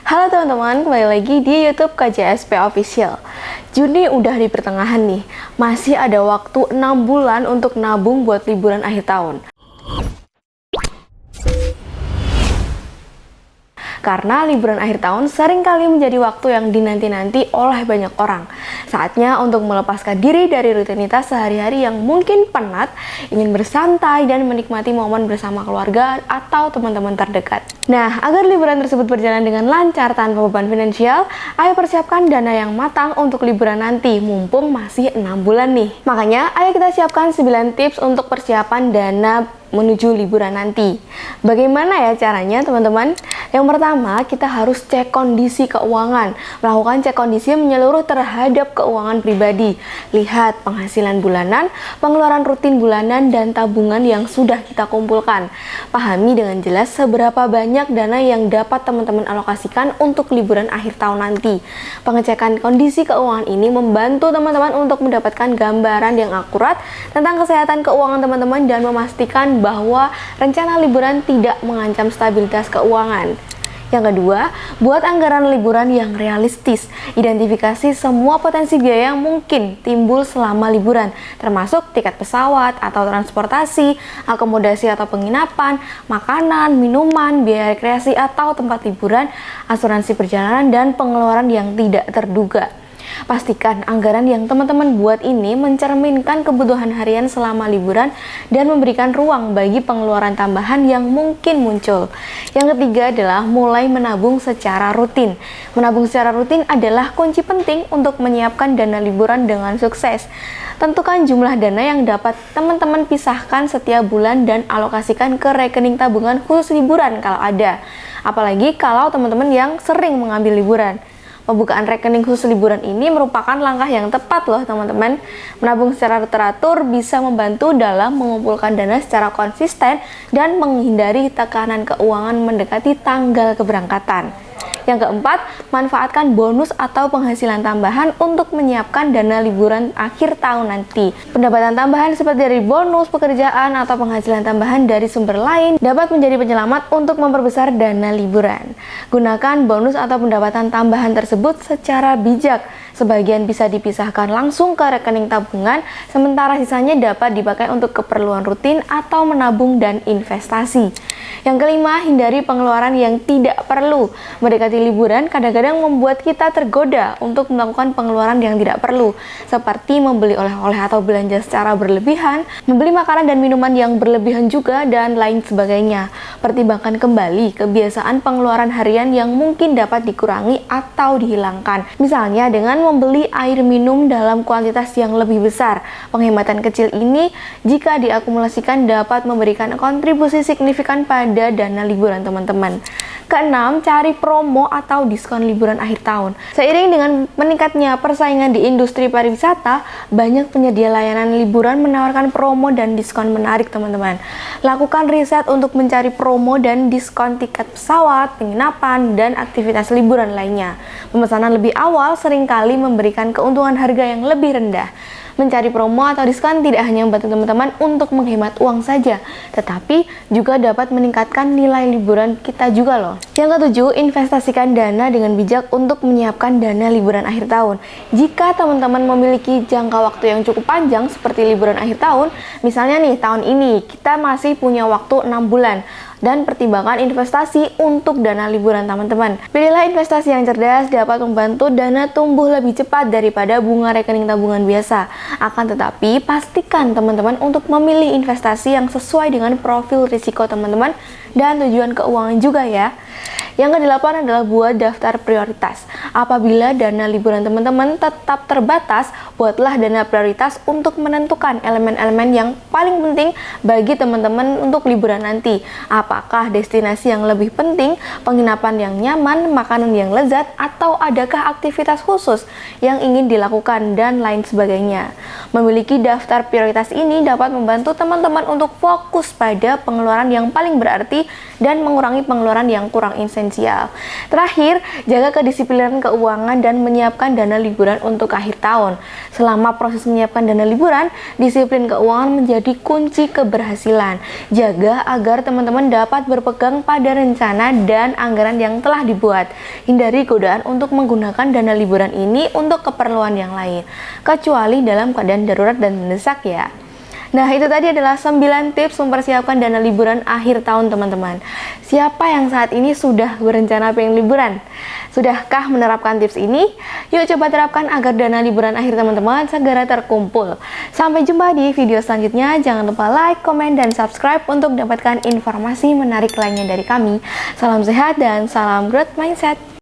Halo teman-teman, kembali lagi di YouTube KJSP Official. Juni udah di pertengahan nih, masih ada waktu 6 bulan untuk nabung buat liburan akhir tahun. Karena liburan akhir tahun seringkali menjadi waktu yang dinanti-nanti oleh banyak orang. Saatnya untuk melepaskan diri dari rutinitas sehari-hari yang mungkin penat, ingin bersantai dan menikmati momen bersama keluarga atau teman-teman terdekat. Nah, agar liburan tersebut berjalan dengan lancar tanpa beban finansial, ayo persiapkan dana yang matang untuk liburan nanti, mumpung masih 6 bulan nih. Makanya, ayo kita siapkan 9 tips untuk persiapan dana menuju liburan nanti. Bagaimana ya caranya teman-teman? Yang pertama, kita harus cek kondisi keuangan. Melakukan cek kondisi menyeluruh terhadap keuangan pribadi. Lihat penghasilan bulanan, pengeluaran rutin bulanan, dan tabungan yang sudah kita kumpulkan. Pahami dengan jelas seberapa banyak dana yang dapat teman-teman alokasikan untuk liburan akhir tahun nanti. Pengecekan kondisi keuangan ini membantu teman-teman untuk mendapatkan gambaran yang akurat tentang kesehatan keuangan teman-teman dan memastikan bahwa rencana liburan tidak mengancam stabilitas keuangan. Yang kedua, buat anggaran liburan yang realistis. Identifikasi semua potensi biaya yang mungkin timbul selama liburan, termasuk tiket pesawat atau transportasi, akomodasi atau penginapan, makanan, minuman, biaya rekreasi atau tempat liburan, asuransi perjalanan, dan pengeluaran yang tidak terduga. Pastikan anggaran yang teman-teman buat ini mencerminkan kebutuhan harian selama liburan dan memberikan ruang bagi pengeluaran tambahan yang mungkin muncul. Yang ketiga adalah mulai menabung secara rutin. Menabung secara rutin adalah kunci penting untuk menyiapkan dana liburan dengan sukses. Tentukan jumlah dana yang dapat teman-teman pisahkan setiap bulan dan alokasikan ke rekening tabungan khusus liburan kalau ada. Apalagi kalau teman-teman yang sering mengambil liburan. Pembukaan rekening khusus liburan ini merupakan langkah yang tepat loh teman-teman. Menabung secara teratur bisa membantu dalam mengumpulkan dana secara konsisten dan menghindari tekanan keuangan mendekati tanggal keberangkatan. Yang keempat, manfaatkan bonus atau penghasilan tambahan untuk menyiapkan dana liburan akhir tahun nanti. Pendapatan tambahan seperti dari bonus, pekerjaan, atau penghasilan tambahan dari sumber lain dapat menjadi penyelamat untuk memperbesar dana liburan. Gunakan bonus atau pendapatan tambahan tersebut secara bijak. Sebagian bisa dipisahkan langsung ke rekening tabungan, sementara sisanya dapat dipakai untuk keperluan rutin atau menabung dan investasi. Yang kelima, hindari pengeluaran yang tidak perlu. Mendekati liburan kadang-kadang membuat kita tergoda untuk melakukan pengeluaran yang tidak perlu, seperti membeli oleh-oleh atau belanja secara berlebihan, membeli makanan dan minuman yang berlebihan juga, dan lain sebagainya. Pertimbangkan kembali kebiasaan pengeluaran harian yang mungkin dapat dikurangi atau dihilangkan. Misalnya dengan membeli air minum dalam kuantitas yang lebih besar. Penghematan kecil ini jika diakumulasikan dapat memberikan kontribusi signifikan pada dana liburan teman-teman. Keenam, cari promo atau diskon liburan akhir tahun. Seiring dengan meningkatnya persaingan di industri pariwisata, banyak penyedia layanan liburan menawarkan promo dan diskon menarik teman-teman. Lakukan riset untuk mencari promo dan diskon tiket pesawat, penginapan, dan aktivitas liburan lainnya. Pemesanan lebih awal seringkali memberikan keuntungan harga yang lebih rendah. Mencari promo atau diskon tidak hanya membantu teman-teman untuk menghemat uang saja, tetapi juga dapat meningkatkan nilai liburan kita juga loh. Yang ketujuh, investasikan dana dengan bijak untuk menyiapkan dana liburan akhir tahun. Jika teman-teman memiliki jangka waktu yang cukup panjang seperti liburan akhir tahun, misalnya nih tahun ini kita masih punya waktu 6 bulan, dan pertimbangkan investasi untuk dana liburan teman-teman. Pilihlah investasi yang cerdas, dapat membantu dana tumbuh lebih cepat daripada bunga rekening tabungan biasa. Akan tetapi, pastikan teman-teman untuk memilih investasi yang sesuai dengan profil risiko teman-teman dan tujuan keuangan juga ya. Yang kedelapan adalah buat daftar prioritas. Apabila dana liburan teman-teman tetap terbatas, buatlah dana prioritas untuk menentukan elemen-elemen yang paling penting bagi teman-teman untuk liburan nanti. Apakah destinasi yang lebih penting, penginapan yang nyaman, makanan yang lezat, atau adakah aktivitas khusus yang ingin dilakukan, dan lain sebagainya. Memiliki daftar prioritas ini dapat membantu teman-teman untuk fokus pada pengeluaran yang paling berarti dan mengurangi pengeluaran yang kurang esensial. Terakhir, jaga kedisiplinan keuangan dan menyiapkan dana liburan untuk akhir tahun. Selama proses menyiapkan dana liburan, disiplin keuangan menjadi kunci keberhasilan. Jaga agar teman-teman dapat berpegang pada rencana dan anggaran yang telah dibuat. Hindari godaan untuk menggunakan dana liburan ini untuk keperluan yang lain, kecuali dalam keadaan darurat dan mendesak ya. Nah, itu tadi adalah 9 tips mempersiapkan dana liburan akhir tahun teman-teman. Siapa yang saat ini sudah berencana pengen liburan? Sudahkah menerapkan tips ini? Yuk coba terapkan agar dana liburan akhir teman-teman segera terkumpul. Sampai jumpa di video selanjutnya. Jangan lupa like, komen, dan subscribe untuk dapatkan informasi menarik lainnya dari kami. Salam sehat dan salam growth mindset.